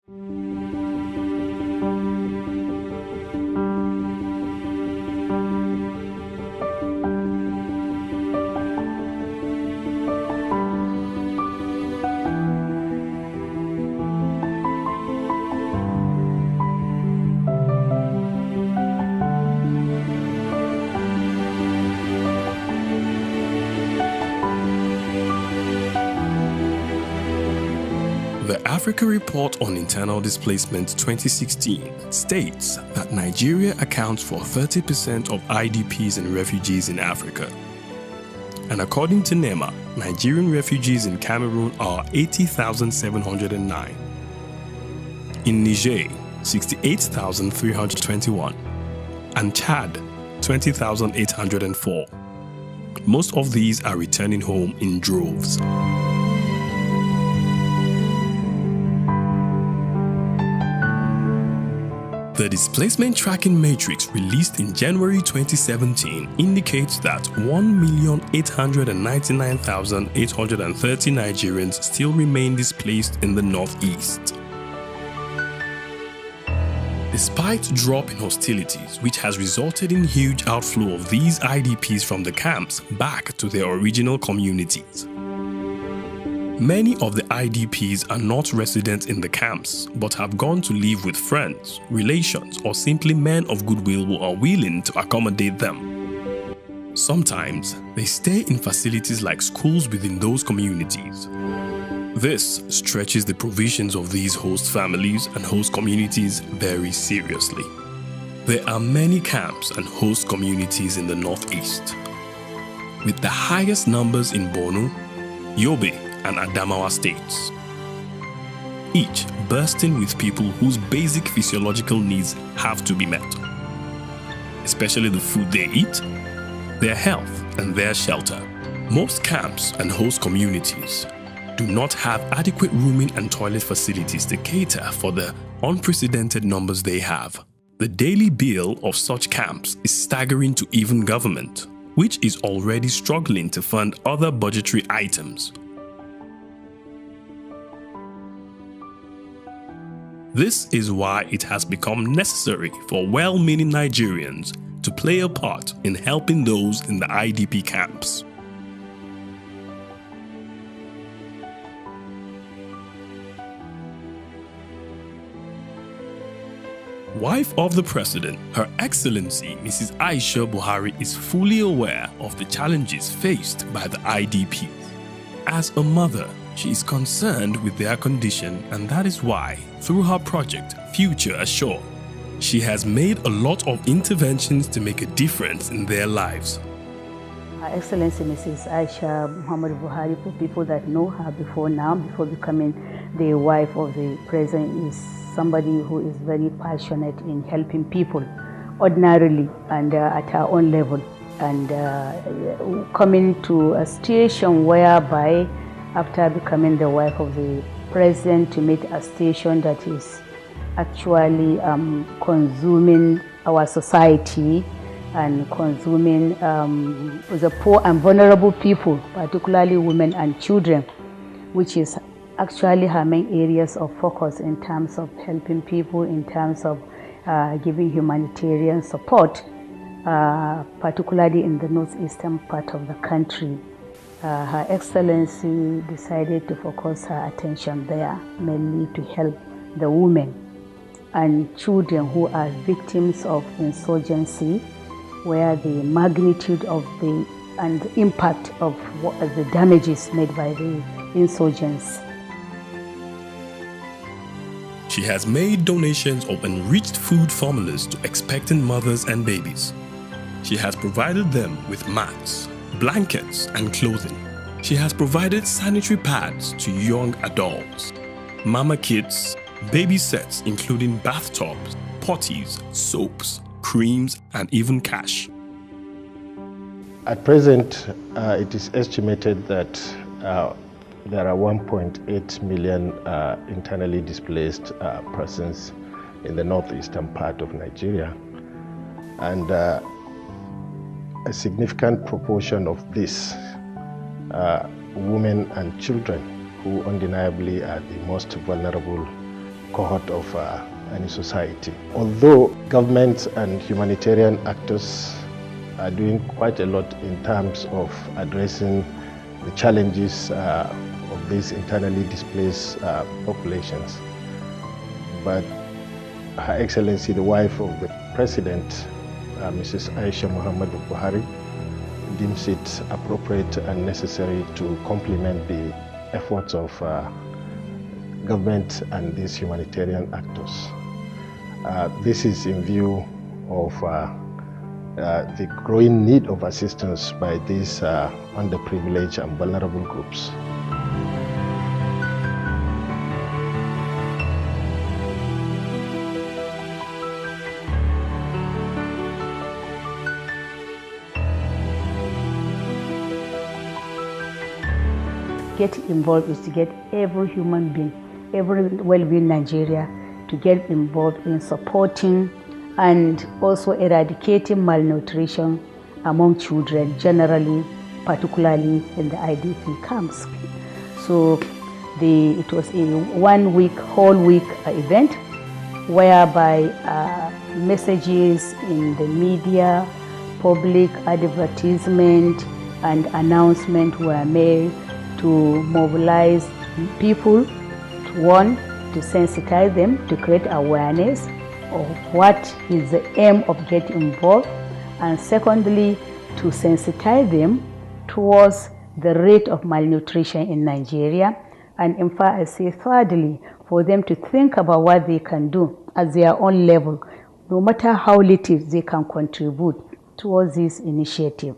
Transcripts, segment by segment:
The Africa Report on Internal Displacement 2016 states that Nigeria accounts for 30% of IDPs and refugees in Africa. And according to NEMA, Nigerian refugees in Cameroon are 80,709. In Niger, 68,321. And Chad, 20,804. Most of these are returning home in droves. The displacement tracking matrix released in January 2017 indicates that 1,899,830 Nigerians still remain displaced in the northeast. Despite drop in hostilities, which has resulted in huge outflow of these IDPs from the camps back to their original communities. Many of the IDPs are not residents in the camps, but have gone to live with friends, relations, or simply men of goodwill who are willing to accommodate them. Sometimes, they stay in facilities like schools within those communities. This stretches the provisions of these host families and host communities very seriously. There are many camps and host communities in the northeast, with the highest numbers in Borno, Yobe, and Adamawa states, each bursting with people whose basic physiological needs have to be met, especially the food they eat, their health, and their shelter. Most camps and host communities do not have adequate rooming and toilet facilities to cater for the unprecedented numbers they have. The daily bill of such camps is staggering to even government, which is already struggling to fund other budgetary items. This is why it has become necessary for well-meaning Nigerians to play a part in helping those in the IDP camps. Wife of the President, Her Excellency Mrs. Aisha Buhari is fully aware of the challenges faced by the IDPs. As a mother, she is concerned with their condition, and that is why, through her project, Future Assured, she has made a lot of interventions to make a difference in their lives. Her Excellency Mrs. Aisha Muhammad Buhari, for people that know her before becoming the wife of the President, is somebody who is very passionate in helping people ordinarily and at her own level. And coming to a station whereby, after becoming the wife of the President, to meet a station that is actually consuming our society and consuming the poor and vulnerable people, particularly women and children, which is actually her main areas of focus in terms of helping people, in terms of giving humanitarian support, particularly in the northeastern part of the country. Her Excellency decided to focus her attention there, mainly to help the women and children who are victims of insurgency, where the magnitude of the and impact of the damages made by the insurgents. She has made donations of enriched food formulas to expectant mothers and babies. She has provided them with mats, blankets, and clothing. She has provided sanitary pads to young adults, mama kits, baby sets including bathtubs, potties, soaps, creams, and even cash. At present, it is estimated that there are 1.8 million internally displaced persons in the northeastern part of Nigeria. And a significant proportion of this women and children, who undeniably are the most vulnerable cohort of any society. Although governments and humanitarian actors are doing quite a lot in terms of addressing the challenges of these internally displaced populations, but Her Excellency, the wife of the President, Mrs. Aisha Muhammadu Buhari, deems it appropriate and necessary to complement the efforts of government and these humanitarian actors. This is in view of the growing need of assistance by these underprivileged and vulnerable groups. Get involved is to get every human being, every well-being Nigeria to get involved in supporting and also eradicating malnutrition among children generally, particularly in the IDP camps. So it was a whole week event whereby messages in the media, public advertisement and announcement were made to mobilize people, to sensitize them, to create awareness of what is the aim of getting involved, and secondly, to sensitize them towards the rate of malnutrition in Nigeria, and in fact, I say thirdly, for them to think about what they can do at their own level, no matter how little they can contribute towards this initiative.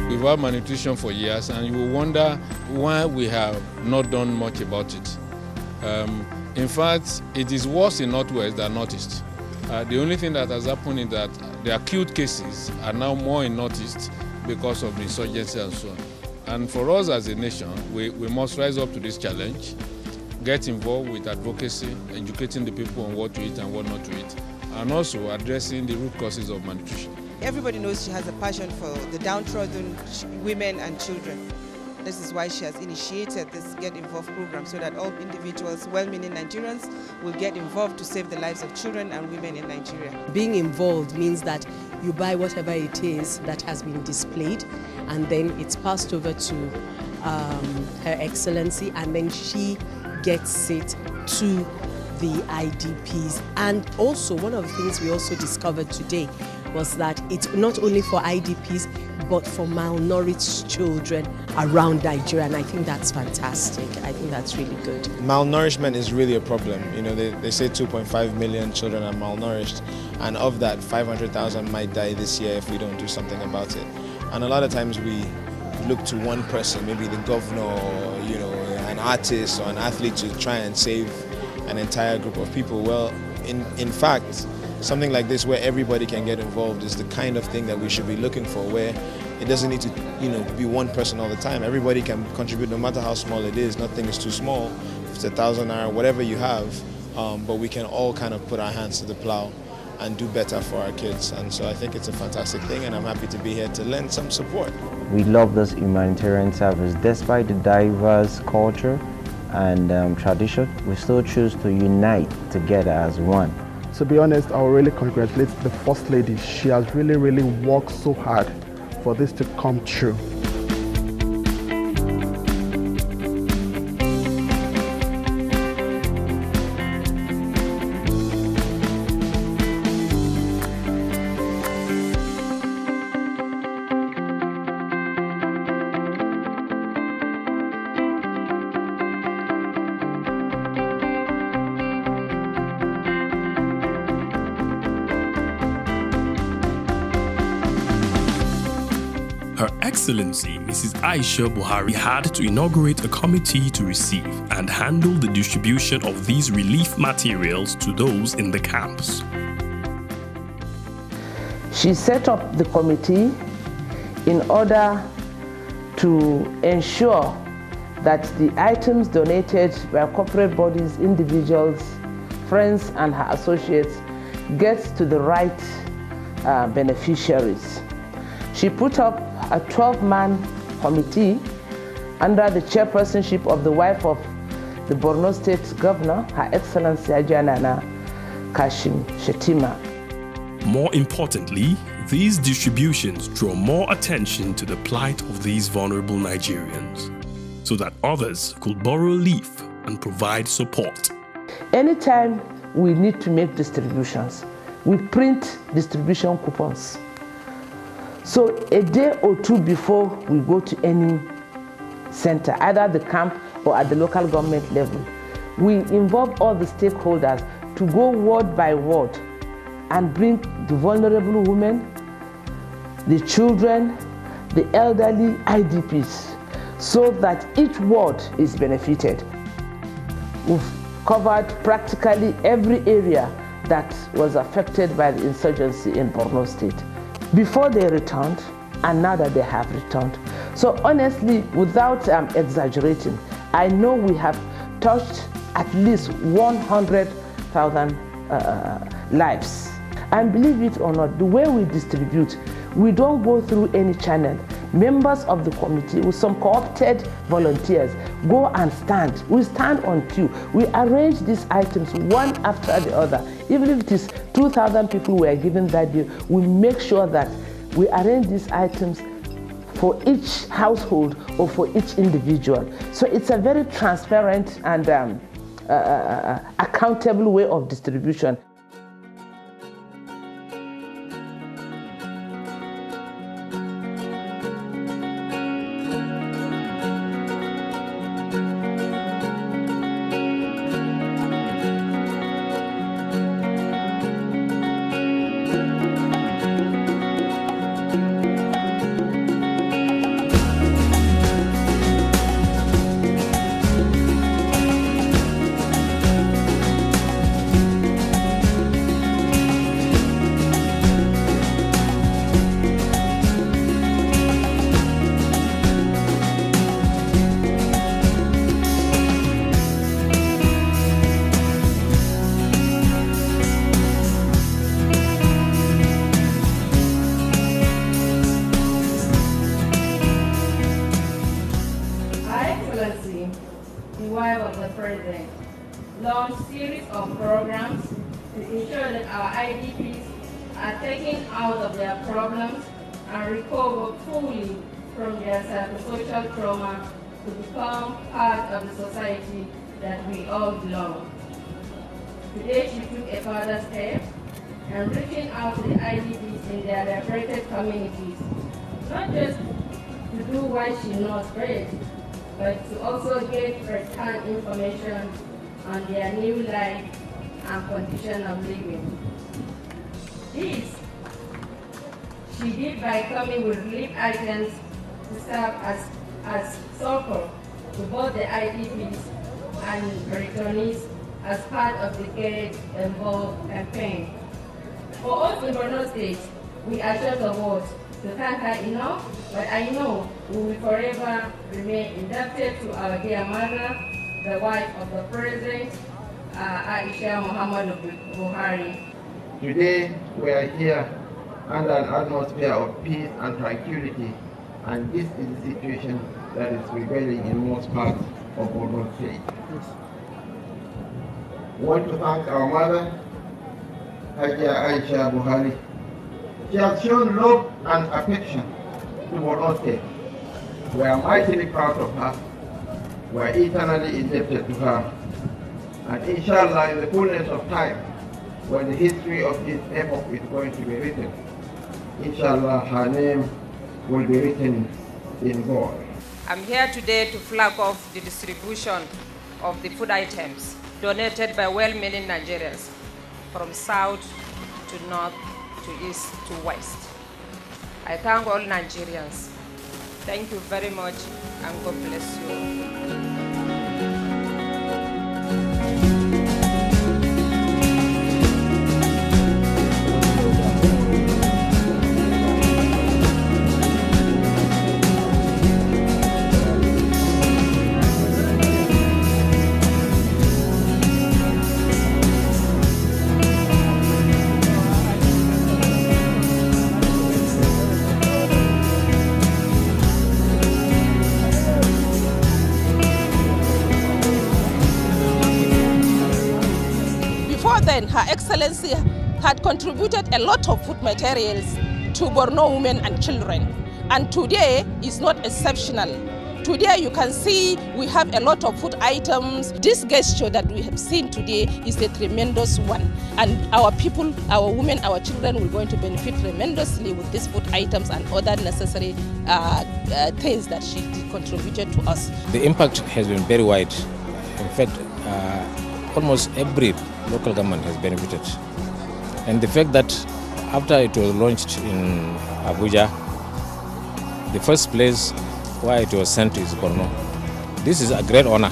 We've had malnutrition for years, and you will wonder why we have not done much about it. In fact, it is worse in Northwest than Northeast. The only thing that has happened is that the acute cases are now more in Northeast because of the insurgency and so on. And for us as a nation, we must rise up to this challenge, get involved with advocacy, educating the people on what to eat and what not to eat, and also addressing the root causes of malnutrition. Everybody knows she has a passion for the downtrodden women and children. This is why she has initiated this Get Involved program, so that all individuals, well-meaning Nigerians, will get involved to save the lives of children and women in Nigeria. Being involved means that you buy whatever it is that has been displayed, and then it's passed over to Her Excellency, and then she gets it to the IDPs. And also, one of the things we also discovered today was that it's not only for IDPs, but for malnourished children around Nigeria, and I think that's fantastic. I think that's really good. Malnourishment is really a problem. You know, they say 2.5 million children are malnourished, and of that, 500,000 might die this year if we don't do something about it. And a lot of times we look to one person, maybe the governor, or, you know, an artist or an athlete, to try and save an entire group of people. Well, in fact, something like this where everybody can get involved is the kind of thing that we should be looking for, where it doesn't need to, you know, be one person all the time. Everybody can contribute, no matter how small it is. Nothing is too small. If it's 1,000 naira, whatever you have, but we can all kind of put our hands to the plow and do better for our kids. And so I think it's a fantastic thing, and I'm happy to be here to lend some support. We love this humanitarian service. Despite the diverse culture and tradition, we still choose to unite together as one. To be honest, I will really congratulate the First Lady. She has really worked so hard for this to come true. Excellency Mrs. Aisha Buhari had to inaugurate a committee to receive and handle the distribution of these relief materials to those in the camps. She set up the committee in order to ensure that the items donated by corporate bodies, individuals, friends and her associates gets to the right beneficiaries. She put up a 12-man committee under the chairpersonship of the wife of the Borno State Governor, Her Excellency Hajiya Nana Kashim Shettima. More importantly, these distributions draw more attention to the plight of these vulnerable Nigerians, so that others could borrow leaf and provide support. Anytime we need to make distributions, we print distribution coupons. So a day or two before we go to any center, either the camp or at the local government level, we involve all the stakeholders to go ward by ward and bring the vulnerable women, the children, the elderly IDPs, so that each ward is benefited. We've covered practically every area that was affected by the insurgency in Borno State before they returned and now that they have returned. So honestly, without exaggerating, I know we have touched at least 100,000 lives. And believe it or not, the way we distribute, we don't go through any channel. Members of the committee with some co-opted volunteers go and stand. We stand on queue. We arrange these items one after the other. Even if it is 2,000 people we are given that day, we make sure that we arrange these items for each household or for each individual. So it's a very transparent and accountable way of distribution. Launched series of programs to ensure that our IDPs are taken out of their problems and recover fully from their psychosocial trauma to become part of the society that we all belong. Today she took a further step and reaching out to the IDPs in their liberated communities, not just to do what she knows best, but to also get first-hand information on their new life and condition of living. This she did by coming with relief items to serve as support to both the IDPs and returnees as part of the Get Involved campaign. For us in Borno State, we are short of words to thank her enough, but I know we will forever remain indebted to our dear mother, the wife of the President, Aisha Muhammad Buhari. Today, we are here under an atmosphere of peace and tranquility, and this is the situation that is prevailing in most parts of Borno State. We want to thank our mother, Hajiya Aisha Buhari. She has shown love and affection to Borno State. We are mightily proud of her. We are eternally indebted to her. And inshallah, in the fullness of time, when the history of this epoch is going to be written, inshallah, her name will be written in gold. I'm here today to flag off the distribution of the food items donated by well-meaning Nigerians from south to north to east to west. I thank all Nigerians Thank you very much, and God bless you. Then Her Excellency had contributed a lot of food materials to Borno women and children, and today is not exceptional. Today you can see we have a lot of food items. This gesture that we have seen today is a tremendous one, and our people, our women, our children will going to benefit tremendously with these food items and other necessary things that she contributed to us. The impact has been very wide. In fact, almost every local government has benefited. And the fact that after it was launched in Abuja, the first place where it was sent is Borno. This is a great honor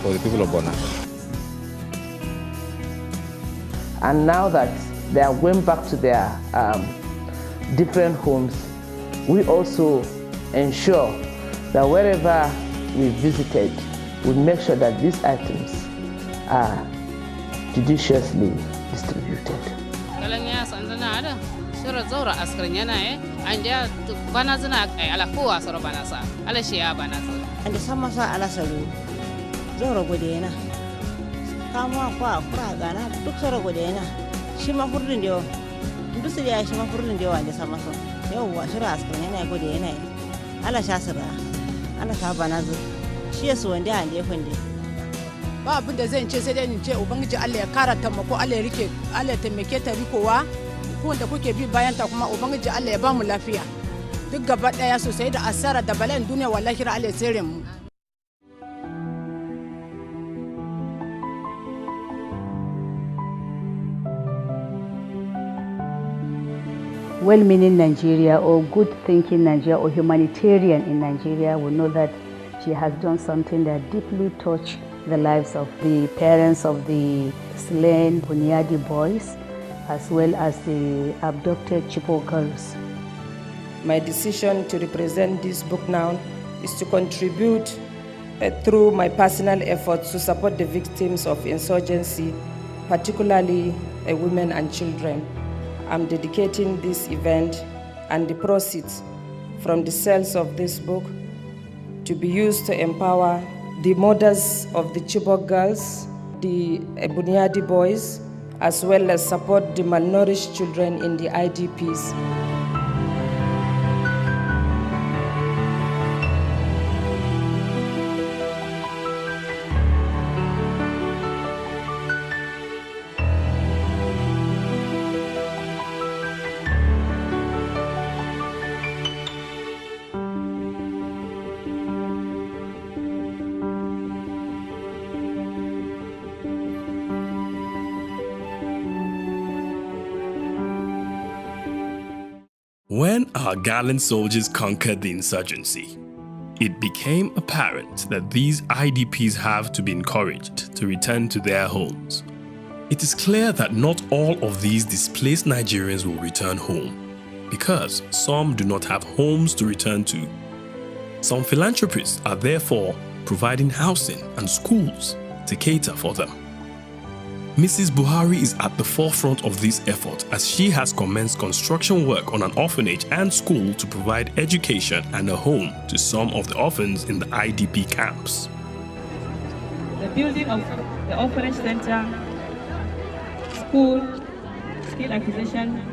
for the people of Borno. And now that they are going back to their different homes, we also ensure that wherever we visited, we make sure that these items are judiciously distributed. Ba abin da zan ce sai dai in ce ubangiji Allah ya kara taimako, Allah ya rike, Allah ya taimake ta rikowa, ku da kuke bi bayan ta kuma ubangiji Allah ya ba mu lafiya duk gaba daya sosai da asara da balan duniya wallahi Allah ya tsere mu. Well-meaning Nigeria or good-thinking Nigeria or humanitarian in Nigeria will know that she has done something that deeply touched the lives of the parents of the slain Bunyadi boys as well as the abducted Chibok girls. My decision to represent this book now is to contribute through my personal efforts to support the victims of insurgency, particularly women and children. I'm dedicating this event and the proceeds from the sales of this book to be used to empower the mothers of the Chibok girls, the Bunyadi boys, as well as support the malnourished children in the IDPs. When our gallant soldiers conquered the insurgency, it became apparent that these IDPs have to be encouraged to return to their homes. It is clear that not all of these displaced Nigerians will return home, because some do not have homes to return to. Some philanthropists are therefore providing housing and schools to cater for them. Mrs. Buhari is at the forefront of this effort as she has commenced construction work on an orphanage and school to provide education and a home to some of the orphans in the IDP camps. The building of the orphanage center, school, skill acquisition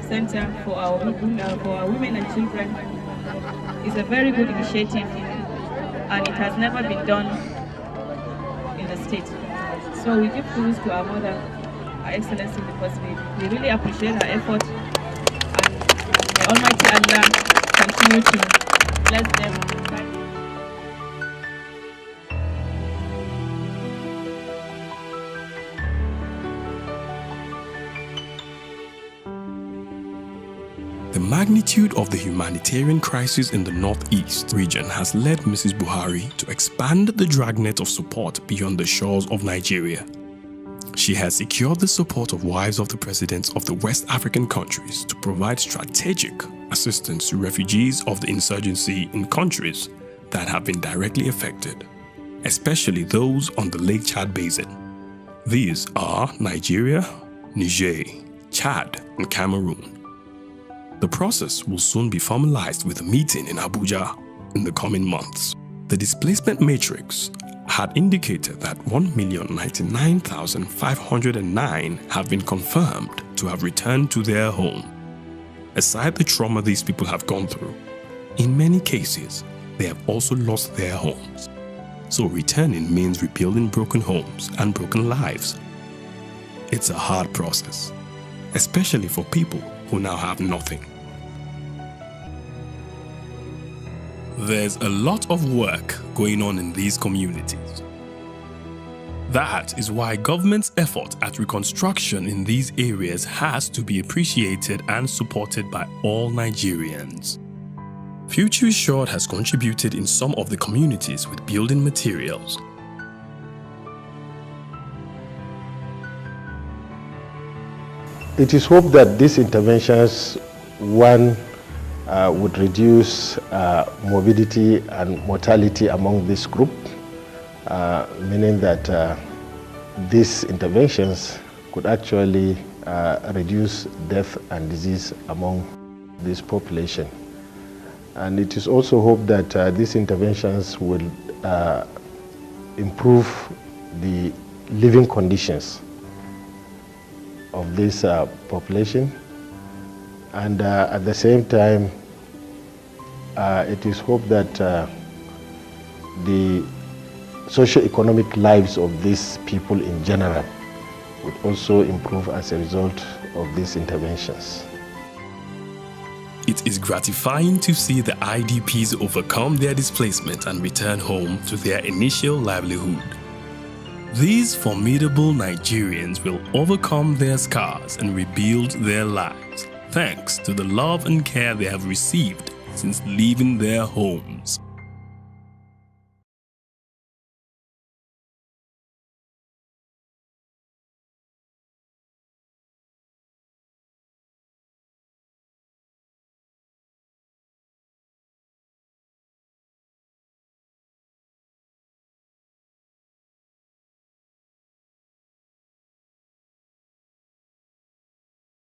center for our women and children is a very good initiative, and it has never been done in the state. So we give kudos to our mother, Her Excellency, because we really appreciate her effort, and may Almighty Allah continue to bless them. The magnitude of the humanitarian crisis in the Northeast region has led Mrs. Buhari to expand the dragnet of support beyond the shores of Nigeria. She has secured the support of wives of the presidents of the West African countries to provide strategic assistance to refugees of the insurgency in countries that have been directly affected, especially those on the Lake Chad Basin. These are Nigeria, Niger, Chad, and Cameroon. The process will soon be formalized with a meeting in Abuja in the coming months. The displacement matrix had indicated that 1,099,509 have been confirmed to have returned to their home. Aside the trauma these people have gone through, in many cases, they have also lost their homes. So returning means rebuilding broken homes and broken lives. It's a hard process, especially for people who now have nothing. There's a lot of work going on in these communities. That is why government's effort at reconstruction in these areas has to be appreciated and supported by all Nigerians. Future Assured has contributed in some of the communities with building materials. It is hoped that these interventions, one, would reduce morbidity and mortality among this group, meaning that these interventions could actually reduce death and disease among this population. And it is also hoped that these interventions will improve the living conditions of this population. And at the same time, it is hoped that the socio-economic lives of these people in general would also improve as a result of these interventions. It is gratifying to see the IDPs overcome their displacement and return home to their initial livelihood. These formidable Nigerians will overcome their scars and rebuild their lives, thanks to the love and care they have received since leaving their homes.